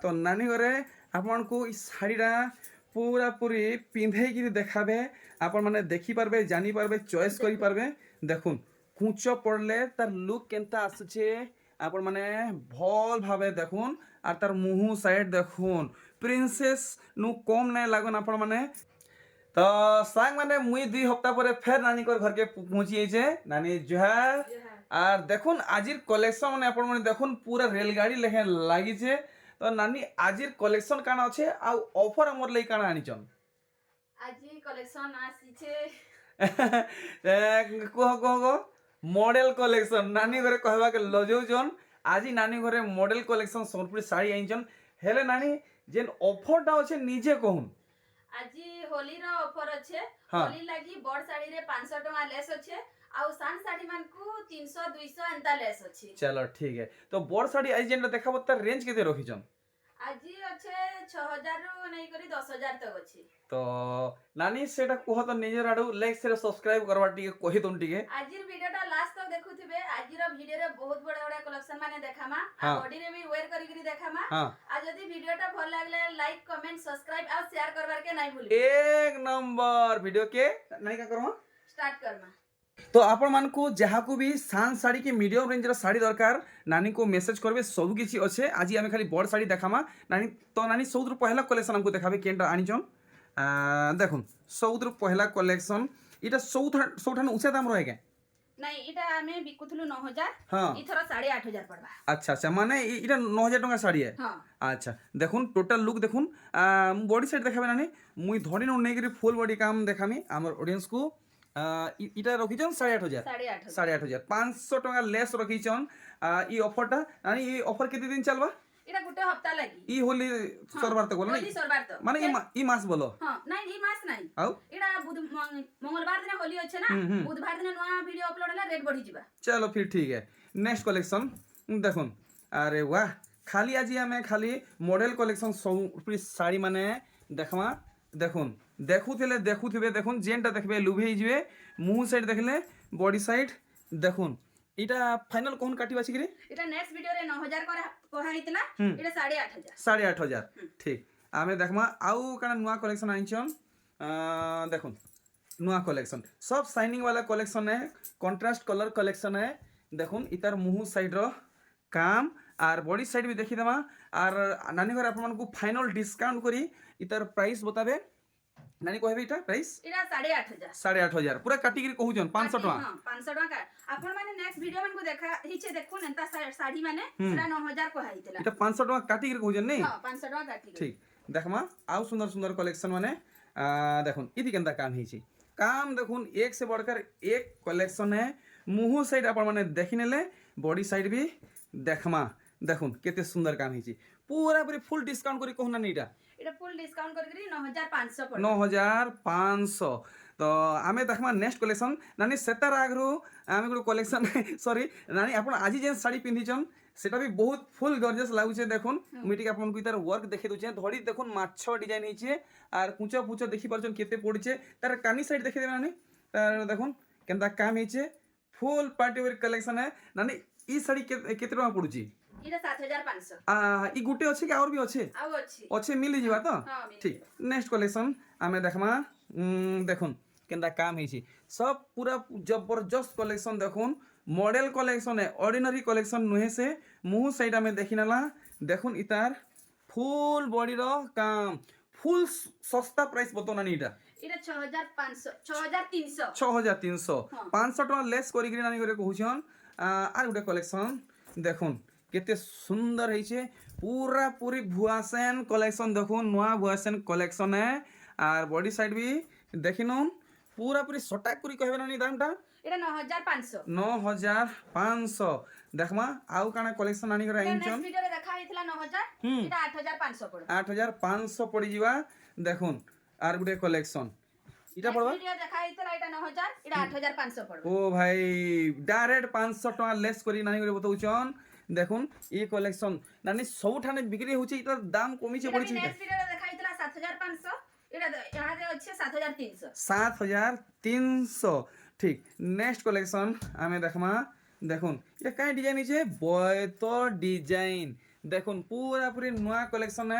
तो नानी घरे आपन को ई शाड़ीटा पूरा पूरी पिंधेकी देखाबे आपण माने देखि पारबे जानी पारबे चॉइस करि पारबे देखुन कुंच पड़ले तार लुक केनता आसुचे आपण माने भल भाबे देखुन आर तार मुहु साइड देखुन प्रिंसेस नु कम नै लागन आपण माने तो सांग माने मुई 2 हफ्ता पर फेर नानी कर घर के पहुंची जाइए नानी जुहार आर देखुन आजिर कलेक्शन माने आपण माने देखुन पूरा रेलगाड़ी लेखे लागी छे तो नानी आजिर कलेक्शन काना अच्छे आ ऑफर हमर लई काना आनिचन आजी कलेक्शन आसी छे कह मॉडल कलेक्शन नानी घरे कहबा के लजौजन आजी नानी घरे मॉडल कलेक्शन सोनपुरी साड़ी आइचन हेले नानी जेन ऑफरटा अच्छे निजे कहून आजी होली रो ऑफर अच्छे हाँ। होली लागी बड़ साड़ी रे 500 टका लेस अच्छे आउ सान साड़ी मान को 300 200 एंता लेस अच्छे चलो ठीक है तो बड़ साड़ी आज जेन देखाबो तार रेंज केते रखिचन आजी अच्छे 6000 रु नै करी 10000 तक अच्छे तो नानी सेटा कह तो निजर आडू लाइक शेयर सब्सक्राइब करबा टिके कहि तुम टिके आजिर वीडियोटा लास्ट तक देखुथिबे आजिर वीडियो रे बहुत बड़ा बड़ा कलेक्शन माने देखामा हाँ। बॉडी रे भी वेयर करी करी देखामा हाँ आ जदी वीडियोटा भल लागले लाइक कमेंट सब्सक्राइब आ शेयर करबार के नै भूलि एक नंबर वीडियो के नहीं का करो स्टार्ट करमा तो आपण मान को जहाँ को भी सान साड़ी के मीडियम रेंज रो साड़ी दरकार नानी को मेसेज करबे सब किछि अच्छे आज आमे खाली बड़ साड़ी देखामा नानी तो नानी सौद्र पहला कलेक्शन हमको देखाबे केनटा आनिचन देखुन सौद्र पहला कलेक्शन इटा सौठान ऊंचा दाम रहे के नहीं इटा हमें बिकुथलु 9000 हाँ इथरो 8500 पड़बा अच्छा अच्छा माने इटा 9000 टका साड़ी है हां अच्छा देखुन टोटल लुक देखुन बॉडी साइड देखाबे नानी मुई धरी न नेगरी फुल बॉडी काम देखामी हमर ऑडियंस को इटा रखिचन 8500 8500 500 टका लेस रखिचन ई ऑफरटा नानी ई ऑफर केते दिन चलबा इटा गुटे हफ्ता लागि ई होली सरबार तक बोलो होली सरबार तो माने ई मास बोलो हां नहीं ई मास नहीं आउ इटा बुध मंगलवार दिन होली अच्छे ना बुधवार दिन नया वीडियो अपलोड होला रेट बढ़ी जिबा चलो फिर ठीक है नेक्स्ट कलेक्शन देखुन अरे वाह खाली आज हमें खाली मॉडल कलेक्शन सब साड़ी माने देखमा देखुन देखुथिबे देखुन जेनटा देखबे लुभे जिवे मुंह साइड देखले बॉडी साइड देखुन इटा फाइनल कोन काटी बाची करे इटा नेक्स्ट वीडियो रे 9000 कोहा हितला इटा 8500 8500 ठीक आमे देखमा आउ काना नुआ कलेक्शन आइचन देखुन नुआ कलेक्शन सब शाइनिंग वाला कलेक्शन है कंट्रास्ट कलर कलेक्शन है देखुन इतार मुंह साइड रो काम आर बॉडी साइड भी देखि देमा आर नानी घर आपन को फाइनल डिस्काउंट करी इतार प्राइस बताबे नानी कहबे इटा प्राइस इटा 8500 8500 पूरा काटी करी कहूजन 500 टका हां 500 टका आपन माने नेक्स्ट वीडियो मन को देखा हिचे देखुन एंता साड़ी माने सेरा 9000 कोहा हितला इटा 500 टका काटी करी कहूजन नहीं हां 500 टका काटी ठीक देखमा आउ सुंदर सुंदर कलेक्शन माने देखुन इति केनता काम हिची काम देखुन एक से बढ़कर एक कलेक्शन है मुंह साइड आपण माने देखि नेले बॉडी साइड भी देखमा देखुन केते सुंदर काम हिची पूरा पूरी फुल डिस्काउंट करी कहना नीटा इटा फुल डिस्काउंट करके 9500 पड़ 9500 तो आमे देखमा नेक्स्ट कलेक्शन नानी सेतार आगरु आमे गुड कलेक्शन सॉरी नानी आपण आज जे साड़ी पिंधिचन सेटा भी बहुत फुल गॉर्जियस लागुचे देखुन मिटिक आपन को तार वर्क देखे दुचे धड़ी देखुन माछो डिजाइन हिचे आर कुचो पुचो देखि परचन केते पड़िचे तार कानी साइड देखे देबे नानी तार देखुन केनता काम हिचे फुल पार्टी वेयर कलेक्शन है नानी ई साड़ी केते टका पड़ुची इटा 7500 ई गुटे अछि कि और भी अछि आउ अछि अच्छे मिली जीवा तो हां मिली ठीक नेक्स्ट कलेक्शन आमे देखमा देखुन केनता काम हिची सब पूरा जबरदस्त कलेक्शन देखुन मॉडल कलेक्शन है ऑर्डिनरी कलेक्शन नुहे से मुंह साइड में देखिनाला देखुन इतार फुल बॉडी रो काम फुल सस्ता प्राइस बतोना नीटा इटा 6500 6300 6300 500 टका लेस करी नानी करे कहउछन आर गुटे कलेक्शन देखुन केते सुंदर है पूरा पूरी भुआसेन कलेक्शन देखो नुआ भुआसेन कलेक्शन है आर बॉडी साइड भी देखिन पूरा पूरी सटाक करी कहबे ना दामटा इटा 9500 9500 देखमा आउ काना कलेक्शन आनी करे नेक्स्ट वीडियो रे देखा हितला 9000 इटा 8500 पड़ 8500 पड़ी जीवा देखुन आर गुटे कलेक्शन इटा पड़बा वीडियो देखा हितला इटा 9000 इटा 8500 पड़ ओ भाई डायरेक्ट 500 टका लेस करी नानी करे बताउचन देखुन ये कलेक्शन नानी सबठाने बिक्री होची इता दाम कमी छे पड़ी नेक्स्ट वीडियो रे देखा हितला 7500 इटा यहाँ रे अच्छे 7300 7300 ठीक नेक्स्ट कलेक्शन आमे देखमा देखुन ये काई डिजाइन छे बयतो डिजाइन দেখুন পুরাপুরি নয়া কলেকশন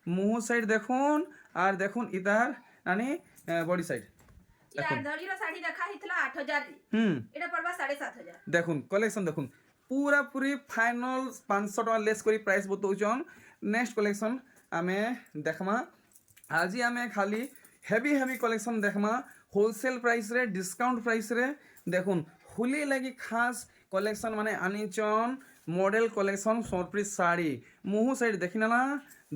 মুহ সাইড দেখুন আর দেখুন ইতার মানে বডি সাইড ইয়ার ধড়ির শাড়ি দেখা হইতলা 8000 রে হুম এটা পড়বা 7500 দেখুন কলেকশন দেখুন পুরাপুরি ফাইনাল 500 টাকা লেস করে প্রাইস বতাউছন নেক্সট কলেকশন আমি দেখমা আজি আমি খালি হেভি হেভি কলেকশন দেখমা হোলসেল প্রাইস রে ডিসকাউন্ট প্রাইস রে দেখুন হোলি লাগি খাস কলেকশন মানে আনিছন মডেল কলেকশন সরপ্রি শাড়ি মুহু সাইড দেখি না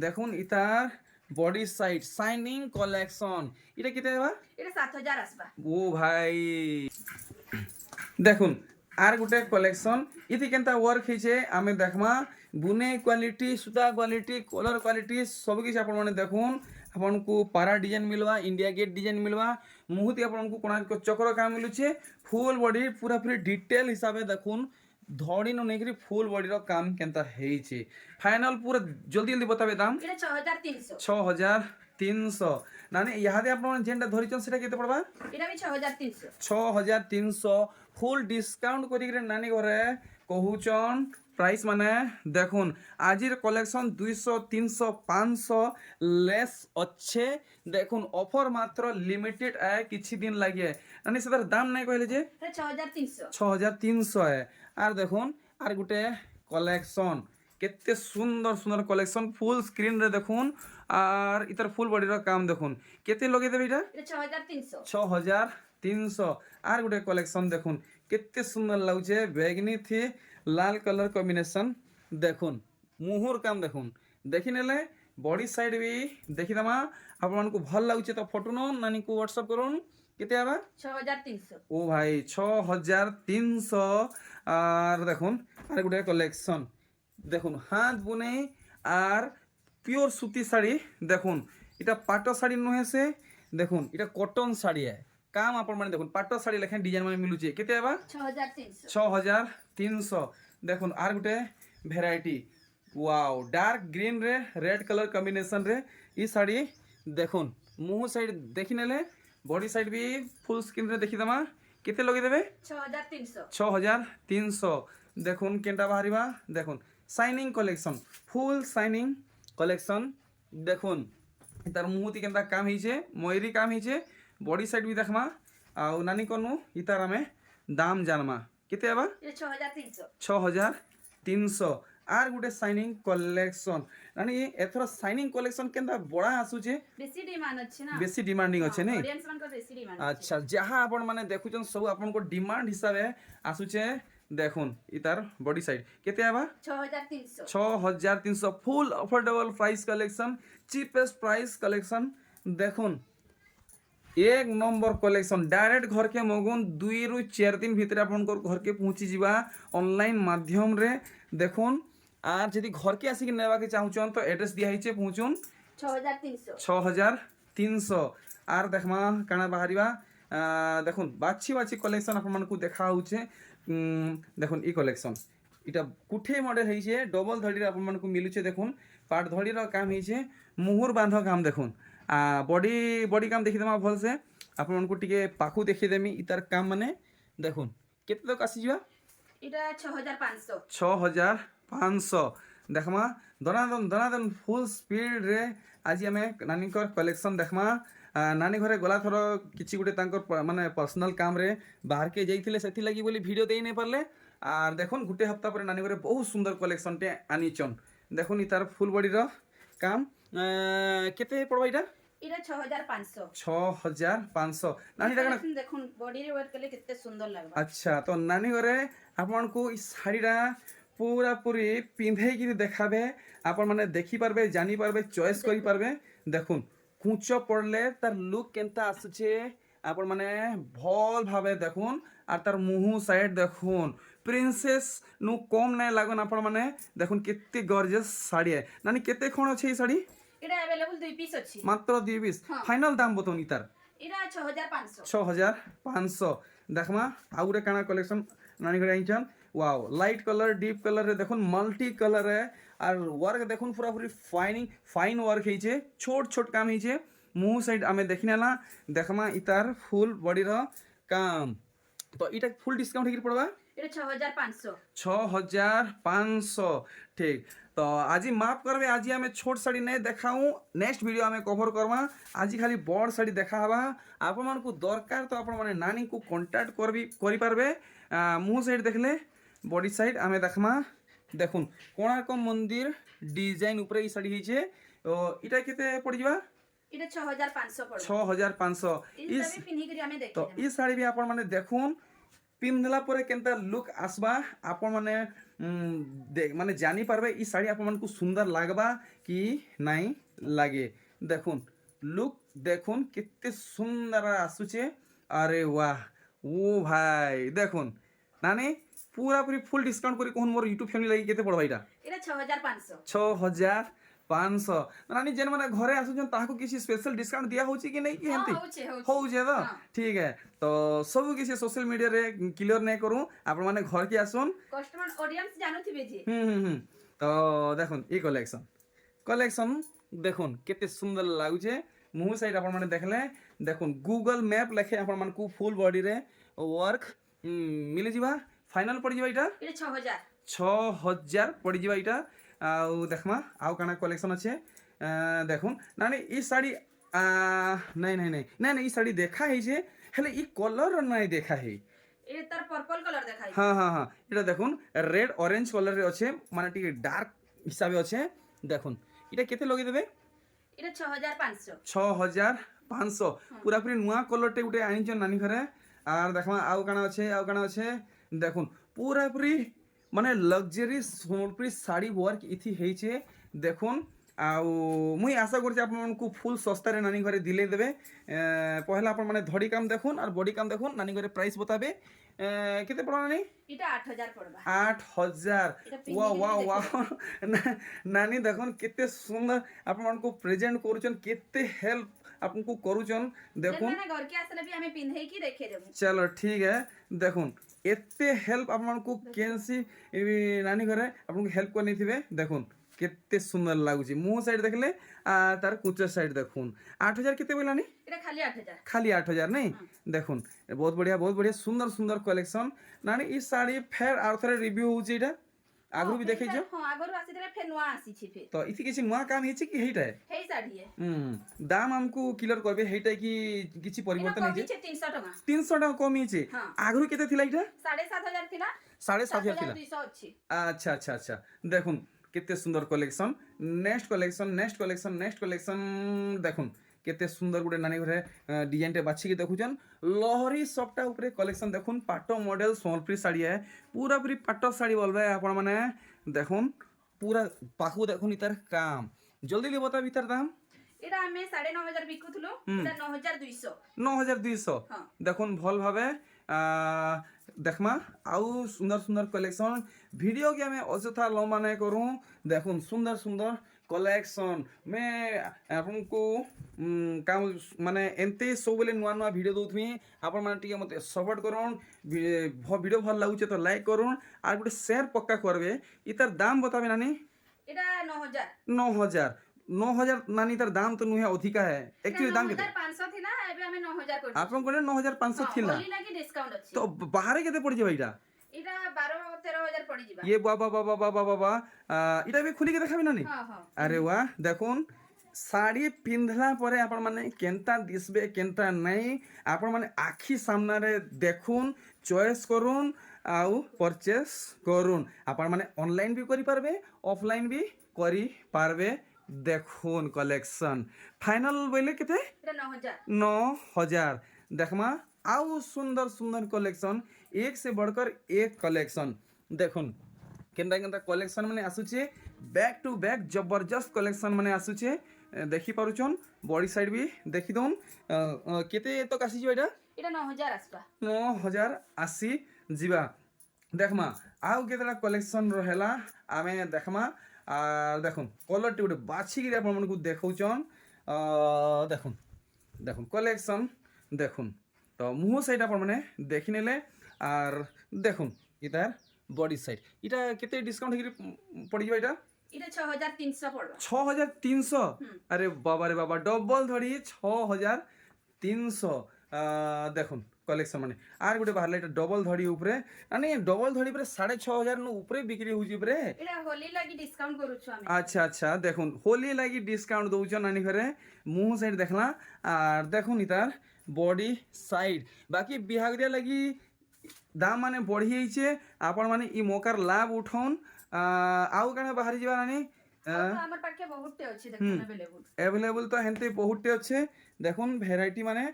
দেখুন ইতার বডি সাইড শাইনিং কলেকশন এটা কেতে দেবা এটা 7000 আসবা ও ভাই দেখুন আর গোটে কলেকশন ইতি কেনতা ওয়ার্ক হয়েছে আমি দেখমা বুনে क्वालिटी সুতা क्वालिटी कलर क्वालिटी सब किसी आपण माने देखुन आपन को पारा डिजाइन मिलवा इंडिया गेट डिजाइन मिलवा मुहूर्त आपन को कोणार्क चक्र काम मिलुचे फुल बॉडी पूरा पूरी डिटेल हिसाब से देखुन धड़ी न नेकरी फुल बॉडी रो काम केनता हेइचे फाइनल पूरा जल्दी जल्दी बताबे दाम এটা 6300 6300 नानी यादे आपण जेंटा धरिचन सेटा केते पड़बा এটা আমি 6300 6300 ফুল ডিসকাউন্ট করিকি নানি ঘরে কহুচন প্রাইস মানে দেখুন আজির কলেকশন 200 300 500 লেস অচ্ছে দেখুন অফর মাত্র লিমিটেড আয় কিছু দিন লাগে নানি সেটার দাম নাই কইলে যে এটা 6300 6300 আর দেখুন আর গোটে কলেকশন কেতে সুন্দর সুন্দর কলেকশন ফুল স্ক্রিন রে দেখুন আর ইতার ফুল বডির কাম দেখুন কেতে লগে দেবে এটা এটা 6300 6300 আর গোটে কলেকশন দেখুন কেতে সুন্দর লাগুছে বেগনি থি লাল কলর কম্বিনেশন দেখুন মুহুর কাম দেখুন দেখি নেলে বডি সাইড বি দেখি দেমা আপনার ভাল লাগুছে তো ফটো নন নানি কো হোয়াটসঅ্যাপ করুন কেতে আবা 6300 ও ভাই 6300 আর দেখুন আর গোটে কলেকশন দেখুন হাত বুনে আর পিওর সুতি শাড়ি দেখুন এটা পাট শাড়ি নহেছে দেখুন এটা কটন শাড়ি কাম আপন মানে দেখুন পাট শাড়ি লেখেন ডিজাইন মানে মিলুছে কেতে আবা 6300 6300 দেখুন আর গোটে ভ্যারাইটি ওয়াও ডার্ক গ্রিন রে রেড কলর কম্বিনেশন রে ই শাড়ি দেখুন মুহ সাইড দেখি নেলে বডি সাইড বি ফুল স্ক্রিন রে দেখি দেমা কেতে লগে দেবে 6300 6300 দেখুন কেনটা বাহারিবা দেখুন শাইনিং কলেকশন ফুল শাইনিং কলেকশন দেখুন তার মুহূর্তে কেনটা কাম হয়েছে ময়ূরি কাম হয়েছে বডি সাইড বি দেখমা আউ নানি কনু ইতার আমি দাম জানমা কেতে আবা এটা 6300 6300 আর গোটে শাইনিং কলেকশন নানি এথর শাইনিং কলেকশন কেনটা বড়া আসুছে বেশি ডিমান্ড আছে না বেশি ডিমান্ডিং আছে নেই অডিয়েন্স মান বেশি ডিমান্ড আচ্ছা যাহা আপন মানে দেখুছন সব আপনক ডিমান্ড হিসাবে আসুছে দেখুন ইতার বডি সাইড কেতে আবা 6300 6300 full affordable price collection cheapest price collection দেখুন এক নম্বর কলেকশন ডাইরেক্ট ঘরকে মগুন 2 রু 4 দিন ভিতরে আপনার ঘরকে পৌঁছি যা অনলাইন মাধ্যমরে দেখুন আর যদি ঘরকে আসিকি নেওয়াকে চাহুছন তো এড্রেস দিয়া হয়েছে পৌঁছুন 6300 6300 আর দেখমা কাଣା বাহারিবা দেখুন বাছি বাছি কলেকশন আপনার দেখা হচ্ছে দেখুন ই কলেকশন এটা কুঠে মডেল হয়েছে ডবল ধড়ির আপনার মিলুছে দেখুন পাট ধড়ির কাম হয়েছে মুহুর বাঁধ কাম দেখুন বডি বডি কাম দেখিদেমা ভলসে আপনার টিকে পাখু দেখিদেমি ইতার কাম মানে দেখুন কেতে তক আসিযা এটা 6500 6500 দেখমা দনাদন দনাদন ফুল স্পিড রে আজি আমি নানিকর কলেকশন দেখমা নানি ঘরে গলা থর কিছু গোটে তাঙ্কর মানে পর্সনাল কামরে বাহারকে যাইছিলে সেথি লাগি বলি ভিডিও দেই নাই পারলে আর দেখুন গোটে হপ্তাহ পরে নানি ঘরে বহু সুন্দর কলেকশনটে আনিছন দেখুন ইতার ফুল বডির কাম কেতে পড়বা এটা এটা 6500 6500 নানি টাকা দেখুন বডির ওয়ার্ক করলে কেতে সুন্দর লাগবে আচ্ছা তো নানি ঘরে আপনার এই শাড়িটা পুরাপুরি পিঁধেকি দেখাবে আপন মানে দেখি পারবে জানি পারবে চয়েস করি পারবে দেখুন কুঁচ পড়লে তার লুক কেনতা আসুছে আপন মানে ভাল ভাবে দেখুন আর তার মুহু সাইড দেখুন প্রিন্সেস নু কম নাই লাগুন আপন মানে দেখুন কেতে গর্জিয়াস শাড়ি নানি কেতে কোণ আছে এই শাড়ি এটা अवेलेबल 2 পিস আছে মাত্র 2 পিস ফাইনাল দাম বতুন ইতার এটা 6500 6500 দেখমা আর গোটে কাଣା কলেকশন নানি ঘরে আইছন wow light colour deep colour রে দেখুন মাল্টি কলর রে আর ওয়ার্ক দেখুন পুরাপুরি ফাইন ওয়ার্ক হয়েছে ছোট ছোট কাম হয়েছে মুহ সাইড আমি দেখি না দেখমা ইতার ফুল বডির কাম তো এটা ফুল ডিসকাউন্ট কি পড়বা এটা 6500 6500 ঠিক তো আজি মাফ করবে আজি আমি ছোট শাড়ি নাই দেখাও নেক্সট ভিডিও আমি কভর করবা আজি খালি বড় শাড়ি দেখা হবা আপন মানকু দরকার তো আপন মানে নানি কু কন্টাক্ট করবি করি পারবে মুহ সাইড দেখলে বডি সাইড আমি দেখমা দেখুন কোଣାର୍କ মন্দির ডিজাইন উপরে এই শাড়ি হইছে তো এটা কেতে পড়ি যাবা এটা 6500 পড়বে 6500 এটা আমি পিন্ধি করি আমি তো দেখি এই শাড়ি भी আপন মানে দেখুন পিন্ধলা পরে কেনতা লুক আসবা আপন মানে মানে জানি পারবে এই শাড়ি আপন মানকু সুন্দর লাগবা কি নাই লাগে দেখুন লুক দেখুন কেতে সুন্দর আসুছে আরে বাহ ও ভাই দেখুন নানি পুরাপুরি ফুল ডিসকাউন্ট করে কোন মোর ইউটিউব ফ্যামিলি লাগি কেতে পড়বা এটা এটা 6500 6500 নানি যেন মানে ঘরে আসুছন তাহাকু কিছু স্পেশাল ডিসকাউंट दिया होची कि नहीं कि हेंती होउचे तो ठीक है तो सब किसी सोशल मीडिया रे क्लियर नहीं करू आपण माने घर के आसुन कस्टमर ऑडियंस जानुथिबे जे तो देखुन ई कलेक्शन देखुन केते सुंदर लागुचे मुह साइड आपण माने देखले देखुन गूगल मैप लेखे आपण मानकू फुल बॉडी रे वर्क मिले जीवा फाइनल पड़ जीवा इटा এটা 6000 6000 पड़ जीवा इटा आउ देखमा आउ काना कलेक्शन अच्छे देखुन नानी ई साड़ी नहीं नहीं नहीं नहीं नहीं ई साड़ी देखा है जे हेले ई कलर नहीं देखा है এটা তার পার্পল কালার দেখাই हाँ हाँ हाँ এটা দেখুন রেড অরেঞ্জ কলর রে আছে মানে টিকে ডার্ক হিসাবে আছে দেখুন এটা কেতে লগে দেবে এটা 6500 6500 পুরাপুরি নুয়া কলরটে উঠে আনিছন নানি ঘরে আর দেখমা আউ কানা আছে দেখুন পুরাপুরি মানে লক্সারি সম্বলপুরি শাড়ি ওয়ার্ক ইথি ହେଇছে দেখুন আউ মুই আশা করছি আপনার ফুল সস্তারে নানি ঘরে দিলে দেবে পহলা আপনার মানে ধড়ি কাম দেখুন আর বডি কাম দেখুন নানি ঘরে প্রাইস বতাবে কেতে পড়া নানি এটা 8000 পড়বা 8000 ওয়াও ওয়াও ওয়াও নানি দেখুন কেতে সুন্দর আপনার প্রেজেন্ট করুছন কেতে হেল্প आपको करूचन देखुन ना घर के आसले भी हमें पिंधे की देखे देबो चलो ठीक है देखुन एते हेल्प आपको केनसी नानी घरे आपको हेल्प करनी थिबे देखुन केते सुंदर लागुची मुंह साइड देखले तार कुचा साइड देखुन 8000 केते बोलानी এটা খালি 8000 खाली 8000 नहीं देखुन बहुत बढ़िया सुंदर सुंदर कलेक्शन नानी ई साड़ी फेर आर थरे रिव्यू होची एटा आगु भी देखै जो हां आगु आसी देले फेर नुआ आसी छी फेर तो इति किछि नुआ काम हेछि कि हेइटा हेइ साड़ी है दाम हमको क्लियर करबे हेइटा कि किछि परिवर्तन हेछि 300 टका 300 টাকা কম হয়েছে আগুরি কেতে থিলা এটা 7500 থিলা 7500 থিলা 200 ଅଛି আচ্ছা আচ্ছা আচ্ছা দেখুন কেতে সুন্দর কলেকশন নেক্সট কলেকশন দেখুন কেতে সুন্দর গুটে নানি ঘরে ডিজাইনটা বাছিকি দেখুছন লহরি সবটা উপরে কলেকশন দেখুন পাটো মডেল সম্বলপুরি শাড়ি है पूरा पूरी पाटो শাড়ি বলবে আপন মানে দেখুন पूरा পাখু দেখুন ইতার কাম জলদি দি বতা ইতার দাম এটা আমি 9500 বিকুথুলো এটা 9200 9200 দেখুন ভাল ভাবে देखमा आउ सुंदर सुंदर कलेक्शन वीडियो के हमें अଯথা लंबा नहीं करूँ देखुन सुंदर सुंदर कलेक्शन मैं आपको काम माने एंते सब बेले नुआ नुआ वीडियो दूथमी आपण माने टिके मते सपोर्ट करूँ वीडियो भल लागुचे तो लाइक करूँ और गोटे शेयर पक्का करबे इतार दाम बताबे नानी এটা 9000 नानी तार दाम तो नुहे अधिका है एक्चुअली दाम केते 9500 थिला एबे हमें 9000 कर आपन कोने 9500 थिला ओली लागी डिस्काउंट अछि तो बाहर केते पड़ जेबा इटा এটা 12-13000 পড়ি দিবা ये बाबा बाबा बाबा बाबा इटा भी खुली के देखाबी नानी हां हां अरे वाह देखुन শাড়ি পিন্ধলা পরে আপন মানে কেনতা দিসবে কেনতা নাই আপন মানে আখি সামনারে দেখুন চয়েস করুন আউ পরচেস করুন আপন মানে অনলাইন भी করি পারবে অফলাইন भी করি পারবে দেখুন কলেকশন ফাইনাল বইলে কেতে এটা 9000 9000 देखमा आउ सुंदर सुंदर कलेक्शन एक से बढ़कर एक कलेक्शन देखुन केनता केनता कलेक्शन माने आसुचे बैक टू बैक जबरदस्त कलेक्शन माने आसुचे देखि पारुछन बॉडी साइड भी देखि दउन केते तो कासी जो एटा এটা 9000 আসবা 9000 80 जीवा देखमा आउ केतला कलेक्शन रहेला आमे देखमा আর দেখুন কলরটি গোটে বাছিকি আপনার দেখাউছন দেখুন দেখুন কলেকশন দেখুন তো মুহ সাইড আপনার দেখি নেলে আর দেখুন এটার বডি সাইড এটা কেতে ডিসকাউন্ট হয়ে পড়িଯିବ এটা এটা 6300 পড়বা 6300 আরে বাবা রে বাবা ডবল ধরি 6300 দেখুন कलेक्शन माने आर गुटे बाहर एटा डबल धड़ी ऊपरे नानी डबल धड़ी पर 6,500 नु ऊपरे बिक्री होजी परे एटा होली लागि डिस्काउंट करूछु हमें अच्छा अच्छा देखुन होली लगी डिस्काउंट दउछ नानी घरे मुंह साइड देखला आर देखुन इतार बॉडी साइड बाकी बिहागरिया लगी दाम माने बढ़ी जाइछे आपण माने ई मौकार लाभ उठाउन आउ काना बाहर जीवा नानी हमर पाखे बहुतटे अछि देखुन अवेलेबल अवेलेबल तो हेनते बहुतटे अच्छे देखुन भेराइटी माने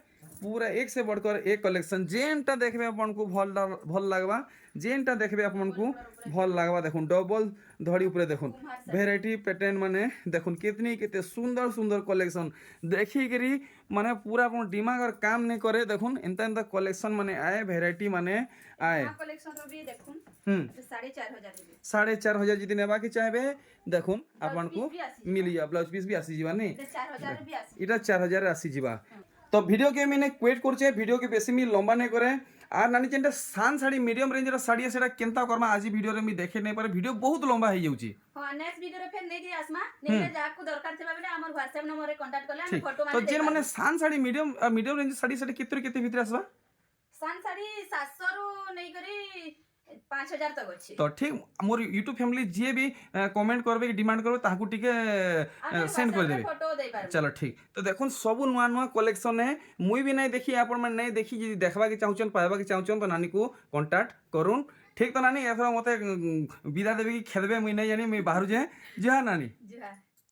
पूरा एक से बढ़कर एक कलेक्शन जेनटा देखबे अपन को भल लागबा जेनटा देखबे अपन को भल लागबा देखुन डबल धड़ी ऊपर देखुन भेराइटी पैटर्न माने देखुन कितनी केते सुंदर सुंदर कलेक्शन देखी करी माने पूरा अपन दिमाग और काम नहीं करे देखुन एंता एंता कलेक्शन माने आए भेराइटी माने आए कलेक्शन रो भी देखुन 4,500 4,500 जितने नेबा के चाहबे देखुन अपन को मिल जा ब्लाउज पीस भी आसी जीवा नहीं 4,000 भी आसी इटा 4,000 आसी जीवा तो वीडियो के मैंने क्वेट करछे वीडियो के बेसी मी लंबा नहीं करे आर नानी जेंटा सान साड़ी मीडियम रेंज रा साड़ी सेटा केनता करमा आज वीडियो रे मी देखे नहीं पारे वीडियो बहुत लंबा हो जाउची हां नेक्स्ट वीडियो रे फेर नै जे आसमा नै जे जाकू दरकार छबा बेले हमर WhatsApp नंबर रे कांटेक्ट करले हम फोटो तो जेन माने सान साड़ी मीडियम रेंज साड़ी सेटा केते भीतर आसबा सान साड़ी 700 रु नै करी 5,000 तक अछि तो ठीक मोर YouTube फैमिली जे भी कमेंट करबे डिमांड करबे ताकू टिके सेंड कर देबे फोटो दे पार चलो ठीक तो देखुन सब नुआ नुआ कलेक्शन है मुई भी नहीं देखी आपण मन नहीं देखी जे देखबा के चाहउछन पाइबा के चाहउछन तो नानी को कांटेक्ट करूँ ठीक तो नानी एफरा मते विदा देबे कि खेदबे मुई नहीं जानी मुई बाहर जे नानी जी हां